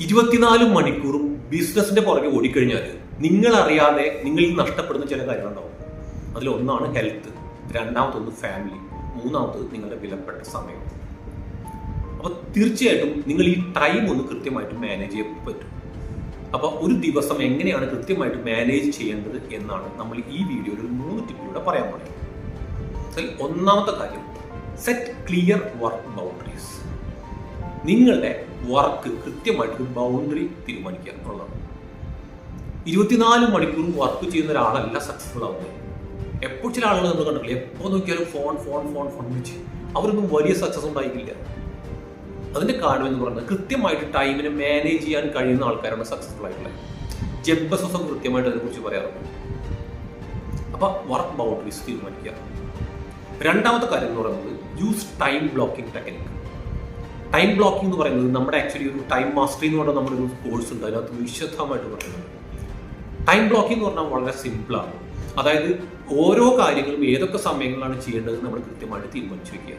24 മണിക്കൂറും ബിസിനസിന്റെ പുറകെ ഓടിക്കഴിഞ്ഞാൽ നിങ്ങൾ അറിയാതെ നിങ്ങളിൽ നഷ്ടപ്പെടുന്ന ചില കാര്യങ്ങളുണ്ടാവും. അതിലൊന്നാണ് ഹെൽത്ത്, രണ്ടാമതൊന്ന് ഫാമിലി, മൂന്നാമത് നിങ്ങളുടെ വിലപ്പെട്ട സമയം. അപ്പോൾ തീർച്ചയായിട്ടും നിങ്ങൾ ഈ ടൈം ഒന്ന് കൃത്യമായിട്ട് മാനേജ് ചെയ്യാൻ പറ്റും. അപ്പോൾ ഒരു ദിവസം എങ്ങനെയാണ് കൃത്യമായിട്ട് മാനേജ് ചെയ്യേണ്ടത് എന്നാണ് നമ്മൾ ഈ വീഡിയോയിൽ 3 ടിപ്പിലൂടെ പറയാൻ പോകുന്നത്. അതിൽ ഒന്നാമത്തെ കാര്യം, സെറ്റ് ക്ലിയർ വർക്ക് ബൗണ്ടറീസ്. നിങ്ങളുടെ വർക്ക് കൃത്യമായിട്ട് ബൗണ്ടറി തീരുമാനിക്കുക എന്നുള്ളതാണ്. 24 മണിക്കൂറും വർക്ക് ചെയ്യുന്ന ഒരാളല്ല സക്സസ്ഫുൾ ആവുന്നത്. എപ്പോൾ ചില ആളുകൾ നമ്മൾ കണ്ടിട്ടില്ല, എപ്പോൾ നോക്കിയാലും ഫോൺ ഫോൺ ഫോൺ ഫോൺ വെച്ച് അവരൊന്നും വലിയ സക്സസ് ഉണ്ടായിട്ടില്ല. അതിന്റെ കാരണം എന്ന് പറയുന്നത് കൃത്യമായിട്ട് ടൈമിനെ മാനേജ് ചെയ്യാൻ കഴിയുന്ന ആൾക്കാരാണ് സക്സസ്ഫുൾ ആയിട്ടുള്ളത്. ജെഫ് ബെസോസ് കൃത്യമായിട്ട് അതിനെക്കുറിച്ച് പറയാറുണ്ട്. അപ്പൊ വർക്ക് ബൗണ്ടറീസ് തീരുമാനിക്കുക. രണ്ടാമത്തെ കാര്യം എന്ന് പറയുന്നത് use time blocking technique. Time blocking എന്ന് പറയുന്നത് നമ്മുടെ ആക്ച്വലി ഒരു ടൈം മാസ്റ്ററി എന്ന് പറഞ്ഞാൽ നമ്മുടെ ഒരു കോഴ്സ് ഉണ്ട്, അതിനകത്ത് വിശദമായിട്ട് പറയുന്നത്. ടൈം ബ്ലോക്കിംഗ് എന്ന് പറഞ്ഞാൽ വളരെ സിമ്പിളാണ്. അതായത് ഓരോ കാര്യങ്ങളും ഏതൊക്കെ സമയങ്ങളിലാണ് ചെയ്യേണ്ടത് നമ്മൾ കൃത്യമായിട്ട് തീരുമാനിച്ചു വെക്കുക.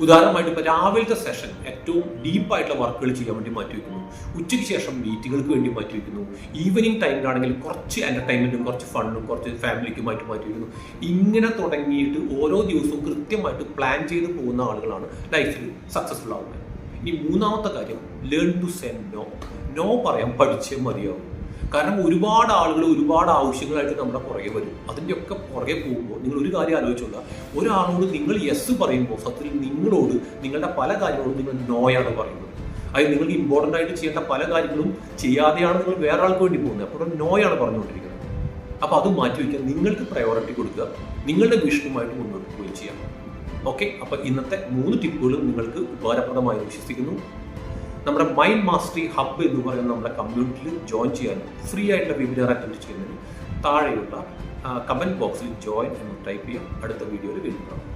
ഉദാഹരണമായിട്ട് ഇപ്പോൾ രാവിലത്തെ സെഷൻ ഏറ്റവും ഡീപ്പായിട്ടുള്ള വർക്കുകൾ ചെയ്യാൻ വേണ്ടി മാറ്റിവെക്കുന്നു, ഉച്ചയ്ക്ക് ശേഷം മീറ്റിങ്ങുകൾക്ക് വേണ്ടി മാറ്റിവെക്കുന്നു, ഈവനിങ് ടൈമിലാണെങ്കിൽ കുറച്ച് എൻ്റർടൈൻമെൻറ്റും കുറച്ച് ഫണ്ണും കുറച്ച് ഫാമിലിക്കുമായിട്ട് മാറ്റിവെക്കുന്നു. ഇങ്ങനെ തുടങ്ങിയിട്ട് ഓരോ ദിവസവും കൃത്യമായിട്ട് പ്ലാൻ ചെയ്ത് പോകുന്ന ആളുകളാണ് ലൈഫിൽ സക്സസ്ഫുൾ ആവുന്നത്. ഇനി മൂന്നാമത്തെ കാര്യം, learn to say no. No പറയാൻ പഠിച്ചേ മതിയാവും. കാരണം ഒരുപാട് ആളുകൾ ഒരുപാട് ആവശ്യങ്ങളായിട്ട് നമ്മുടെ പുറകെ വരും. അതിൻ്റെ ഒക്കെ പുറകെ പോകുമ്പോൾ നിങ്ങൾ ഒരു കാര്യം ആലോചിച്ചോളൂ, ഒരാളോട് നിങ്ങൾ യെസ് പറയുമ്പോൾ സത്യത്തിൽ നിങ്ങളോട് നിങ്ങളുടെ പല കാര്യങ്ങളോടും നിങ്ങൾ നോയാണ് പറയുന്നത്. അതായത് നിങ്ങൾക്ക് ഇമ്പോർട്ടൻ്റ് ആയിട്ട് ചെയ്യേണ്ട പല കാര്യങ്ങളും ചെയ്യാതെയാണ് നിങ്ങൾ വേറെ ആൾക്ക് വേണ്ടി പോകുന്നത്. അപ്പോൾ നോയാണ് പറഞ്ഞുകൊണ്ടിരിക്കുന്നത്. അപ്പോൾ അത് മാറ്റിവെക്കാൻ നിങ്ങൾക്ക് പ്രയോറിറ്റി കൊടുക്കുക, നിങ്ങളുടെ വിഷനുമായിട്ട് മുന്നോട്ട് പോയി ചെയ്യാം. ഓക്കെ, അപ്പോൾ ഇന്നത്തെ 3 ടിപ്പുകളും നിങ്ങൾക്ക് ഉപകാരപ്രദമായി വിശ്വസിക്കുന്നു. നമ്മുടെ മൈൻഡ് മാസ്റ്ററി ഹബ്ബ് എന്ന് പറയുന്ന നമ്മുടെ കമ്മ്യൂണിറ്റിയിൽ ജോയിൻ ചെയ്യാനും ഫ്രീ ആയിട്ടുള്ള വെബിനാർ അറ്റൻഡ് ചെയ്യുന്നതിന് താഴെയുള്ള കമൻറ്റ് ബോക്സിൽ ജോയിൻ എന്ന് ടൈപ്പ് ചെയ്യാം. അടുത്ത വീഡിയോയിൽ വീണ്ടും കാണാം.